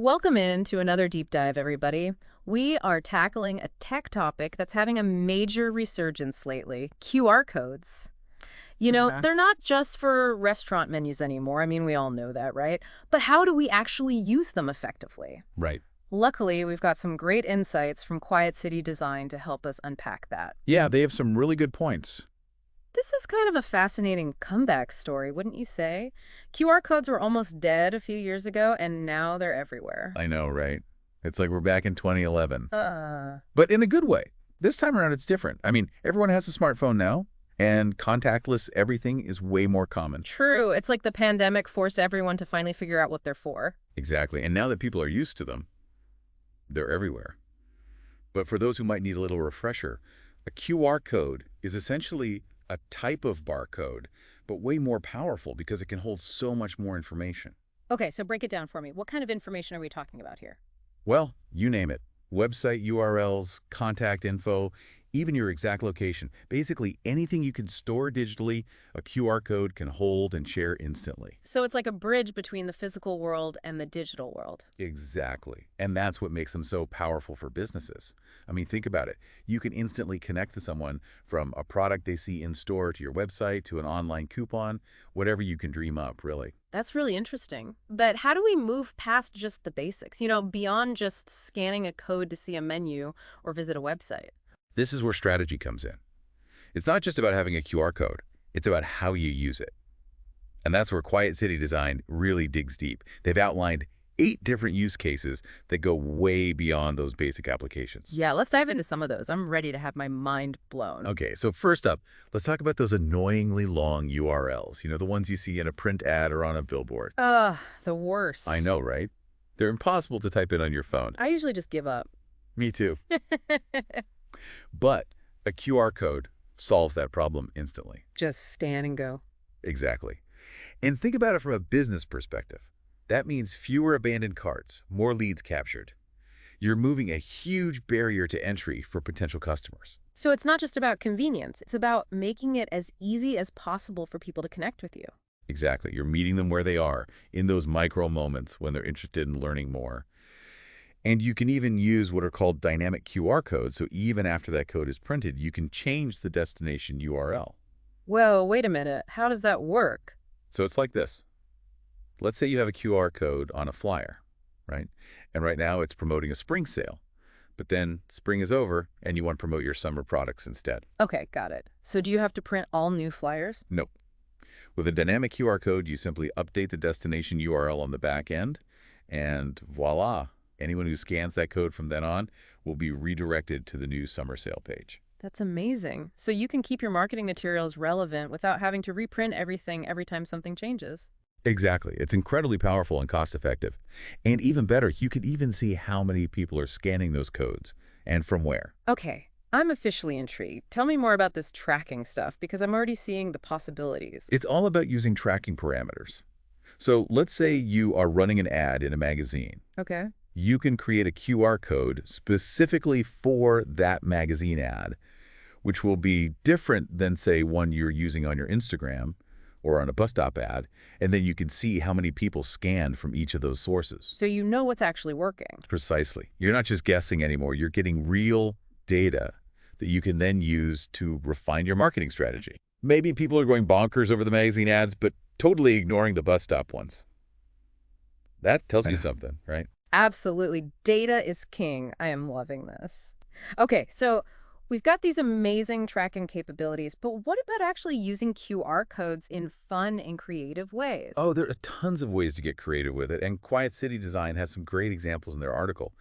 Welcome in to another deep dive, everybody. We are tackling a tech topic that's having a major resurgence lately, QR codes. Uh-huh. They're not just for restaurant menus anymore. I mean, we all know that, right? But how do we actually use them effectively? Right. Luckily, we've got some great insights from Quiet City Design to help us unpack that. Yeah, they have some really good points. This is kind of a fascinating comeback story, wouldn't you say? QR codes were almost dead a few years ago, and now they're everywhere. I know, right? It's like we're back in 2011. Uh, But in a good way. This time around, it's different. I mean, everyone has a smartphone now, and contactless everything is way more common. True. It's like the pandemic forced everyone to finally figure out what they're for. Exactly. And now that people are used to them, they're everywhere. But for those who might need a little refresher, a QR code is essentially a type of barcode, but way more powerful because it can hold so much more information. Okay, so break it down for me. What kind of information are we talking about here? Well, you name it. Website URLs, contact info, even your exact location. Basically, anything you can store digitally, a QR code can hold and share instantly. So it's like a bridge between the physical world and the digital world. Exactly. And that's what makes them so powerful for businesses. I mean, think about it. You can instantly connect to someone from a product they see in store to your website to an online coupon, whatever you can dream up, really. That's really interesting. But how do we move past just the basics, beyond just scanning a code to see a menu or visit a website? This is where strategy comes in. It's not just about having a QR code. It's about how you use it. And that's where Quiet City Design really digs deep. They've outlined 8 different use cases that go way beyond those basic applications. Yeah, let's dive into some of those. I'm ready to have my mind blown. Okay, so first up, let's talk about those annoyingly long URLs. The ones you see in a print ad or on a billboard. Ugh, the worst. I know, right? They're impossible to type in on your phone. I usually just give up. Me too. But a QR code solves that problem instantly. Just stand and go. Exactly. And think about it from a business perspective. That means fewer abandoned carts, more leads captured. You're moving a huge barrier to entry for potential customers. So it's not just about convenience. It's about making it as easy as possible for people to connect with you. Exactly. You're meeting them where they are, in those micro moments when they're interested in learning more. And you can even use what are called dynamic QR codes, so even after that code is printed, you can change the destination URL. Whoa, wait a minute. How does that work? So it's like this. Let's say you have a QR code on a flyer, right? And right now it's promoting a spring sale. But then spring is over and you want to promote your summer products instead. Okay, got it. So do you have to print all new flyers? Nope. With a dynamic QR code, you simply update the destination URL on the back end, and voila, anyone who scans that code from then on will be redirected to the new summer sale page. That's amazing. So you can keep your marketing materials relevant without having to reprint everything every time something changes. Exactly. It's incredibly powerful and cost-effective. And even better, you can even see how many people are scanning those codes and from where. Okay, I'm officially intrigued. Tell me more about this tracking stuff because I'm already seeing the possibilities. It's all about using tracking parameters. So let's say you are running an ad in a magazine. Okay. You can create a QR code specifically for that magazine ad, which will be different than, say, one you're using on your Instagram or on a bus stop ad, and then you can see how many people scanned from each of those sources. So you know what's actually working. Precisely. You're not just guessing anymore. You're getting real data that you can then use to refine your marketing strategy. Maybe people are going bonkers over the magazine ads, but totally ignoring the bus stop ones. That tells you something, right? Absolutely. Data is king. I am loving this. Okay, so we've got these amazing tracking capabilities, but what about actually using QR codes in fun and creative ways? Oh, there are tons of ways to get creative with it, and Quiet City Design has some great examples in their article.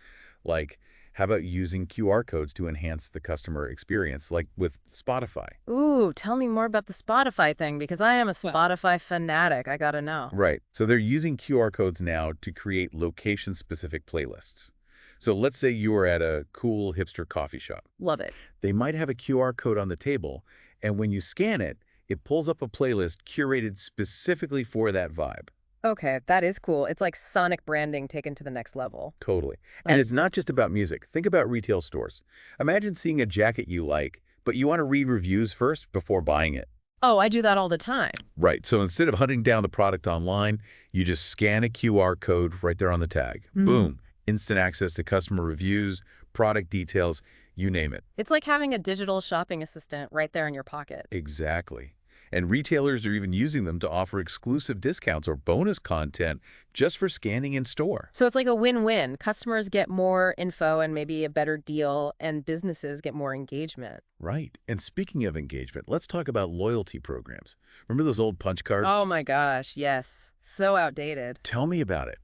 Like, how about using QR codes to enhance the customer experience, like with Spotify? Ooh, tell me more about the Spotify thing because I am a Well, Spotify fanatic. I gotta know. Right. So they're using QR codes now to create location-specific playlists. So let's say you are at a cool hipster coffee shop. Love it. They might have a QR code on the table, and when you scan it, it pulls up a playlist curated specifically for that vibe. Okay, that is cool. It's like sonic branding taken to the next level. Totally. And Like, it's not just about music. Think about retail stores. Imagine seeing a jacket you like, but you want to read reviews first before buying it. Oh, I do that all the time. Right. So instead of hunting down the product online, you just scan a QR code right there on the tag. Hmm. Boom. Instant access to customer reviews, product details, you name it. It's like having a digital shopping assistant right there in your pocket. Exactly. And retailers are even using them to offer exclusive discounts or bonus content just for scanning in store. So it's like a win-win. Customers get more info and maybe a better deal, and businesses get more engagement. Right. And speaking of engagement, let's talk about loyalty programs. Remember those old punch cards? Oh my gosh, yes. So outdated. Tell me about it.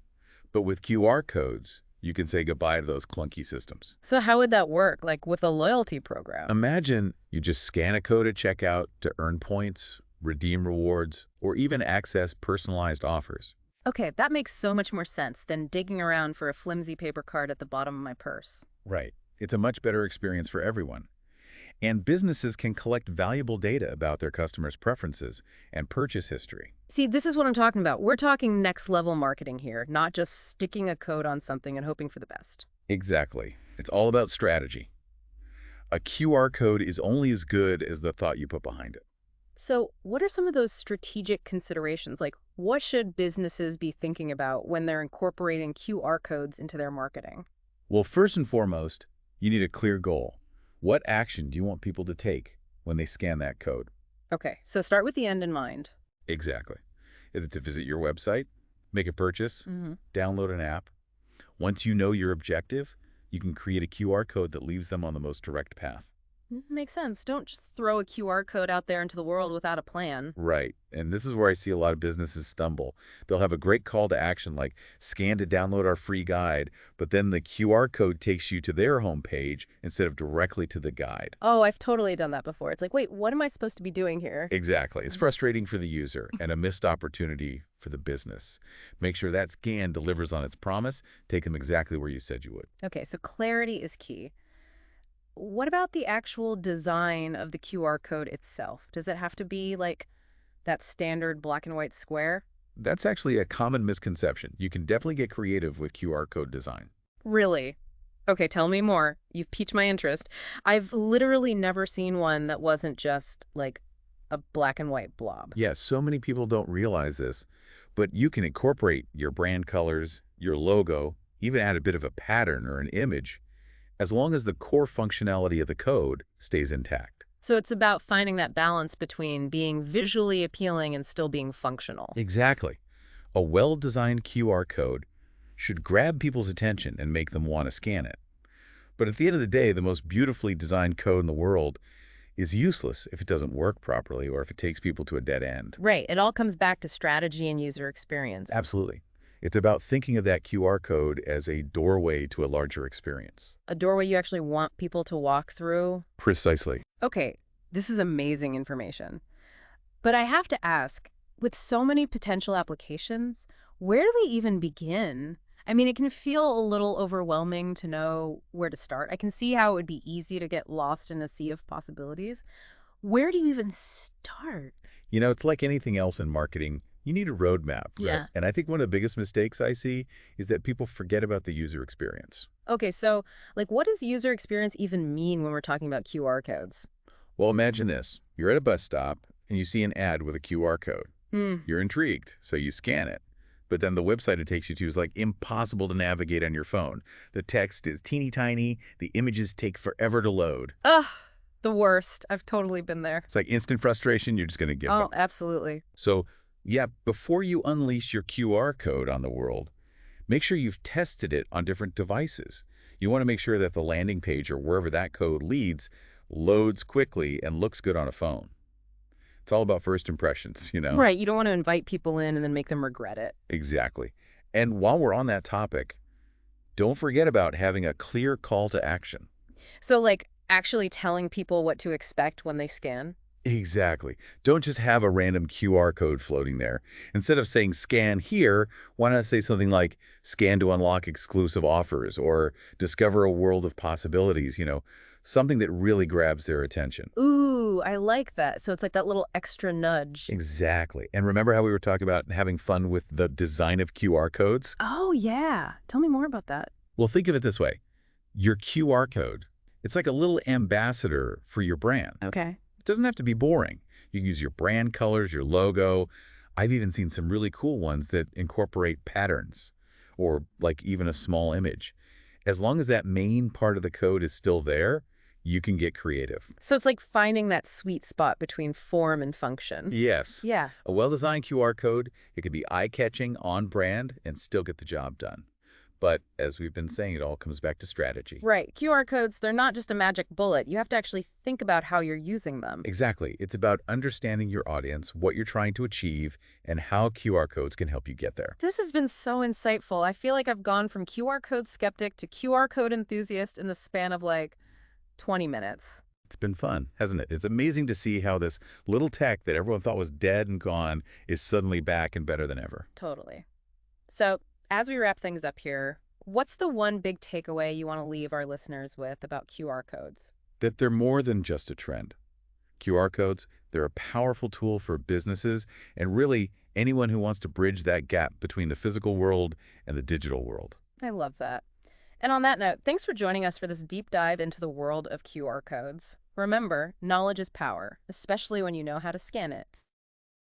But with QR codes, you can say goodbye to those clunky systems. So how would that work, like with a loyalty program? Imagine you just scan a code at checkout to earn points, redeem rewards, or even access personalized offers. Okay, that makes so much more sense than digging around for a flimsy paper card at the bottom of my purse. Right. It's a much better experience for everyone. And businesses can collect valuable data about their customers' preferences and purchase history. See, this is what I'm talking about. We're talking next level marketing here, not just sticking a code on something and hoping for the best. Exactly. It's all about strategy. A QR code is only as good as the thought you put behind it. So, what are some of those strategic considerations? Like, what should businesses be thinking about when they're incorporating QR codes into their marketing? Well, first and foremost, you need a clear goal. What action do you want people to take when they scan that code? Okay, so start with the end in mind. Exactly. Is it to visit your website, make a purchase, Hmm. download an app? Once you know your objective, you can create a QR code that leaves them on the most direct path. Makes sense. Don't just throw a QR code out there into the world without a plan. Right. And this is where I see a lot of businesses stumble. They'll have a great call to action like scan to download our free guide, but then the QR code takes you to their homepage instead of directly to the guide. Oh, I've totally done that before. It's like, wait, what am I supposed to be doing here? Exactly. It's frustrating for the user and a missed opportunity for the business. Make sure that scan delivers on its promise. Take them exactly where you said you would. Okay, so clarity is key. What about the actual design of the QR code itself? Does it have to be like that standard black and white square? That's actually a common misconception. You can definitely get creative with QR code design. Really? Okay, tell me more. You've piqued my interest. I've literally never seen one that wasn't just like a black and white blob. Yes, so many people don't realize this, but you can incorporate your brand colors, your logo, even add a bit of a pattern or an image, as long as the core functionality of the code stays intact. So it's about finding that balance between being visually appealing and still being functional. Exactly. A well-designed QR code should grab people's attention and make them want to scan it. But at the end of the day, the most beautifully designed code in the world is useless if it doesn't work properly or if it takes people to a dead end. Right. It all comes back to strategy and user experience. Absolutely. It's about thinking of that QR code as a doorway to a larger experience. A doorway you actually want people to walk through. Precisely. Okay, this is amazing information. But I have to ask, with so many potential applications, where do we even begin? I mean, it can feel a little overwhelming to know where to start. I can see how it would be easy to get lost in a sea of possibilities. Where do you even start? You know, it's like anything else in marketing. You need a roadmap, right? Yeah. And I think one of the biggest mistakes I see is that people forget about the user experience. Okay, so like what does user experience even mean when we're talking about QR codes? Well, imagine this. You're at a bus stop and you see an ad with a QR code. Hmm. You're intrigued, so you scan it. But then the website it takes you to is like impossible to navigate on your phone. The text is teeny tiny. The images take forever to load. Ugh, the worst. I've totally been there. It's like instant frustration. You're just going to give Oh, up. absolutely. So, yeah, before you unleash your QR code on the world, make sure you've tested it on different devices. You want to make sure that the landing page or wherever that code leads loads quickly and looks good on a phone. It's all about first impressions, you know? Right, you don't want to invite people in and then make them regret it. Exactly. And while we're on that topic, don't forget about having a clear call to action. So like actually telling people what to expect when they scan? Exactly. Don't just have a random QR code floating there. Instead of saying scan here, why not say something like scan to unlock exclusive offers or discover a world of possibilities, something that really grabs their attention. Ooh, I like that. So it's like that little extra nudge. Exactly. And remember how we were talking about having fun with the design of QR codes? Oh, yeah. Tell me more about that. Well, think of it this way. Your QR code, it's like a little ambassador for your brand. Okay. doesn't have to be boring. You can use your brand colors, your logo. I've even seen some really cool ones that incorporate patterns or like even a small image. As long as that main part of the code is still there, you can get creative. So it's like finding that sweet spot between form and function. Yes, Yeah. a well-designed QR code, it could be eye-catching, on brand, and still get the job done. But as we've been saying, it all comes back to strategy. Right. QR codes, they're not just a magic bullet. You have to actually think about how you're using them. Exactly. It's about understanding your audience, what you're trying to achieve, and how QR codes can help you get there. This has been so insightful. I feel like I've gone from QR code skeptic to QR code enthusiast in the span of like 20 minutes. It's been fun, hasn't it? It's amazing to see how this little tech that everyone thought was dead and gone is suddenly back and better than ever. Totally. So, as we wrap things up here, what's the one big takeaway you want to leave our listeners with about QR codes? That they're more than just a trend. QR codes, they're a powerful tool for businesses and really anyone who wants to bridge that gap between the physical world and the digital world. I love that. And on that note, thanks for joining us for this deep dive into the world of QR codes. Remember, knowledge is power, especially when you know how to scan it.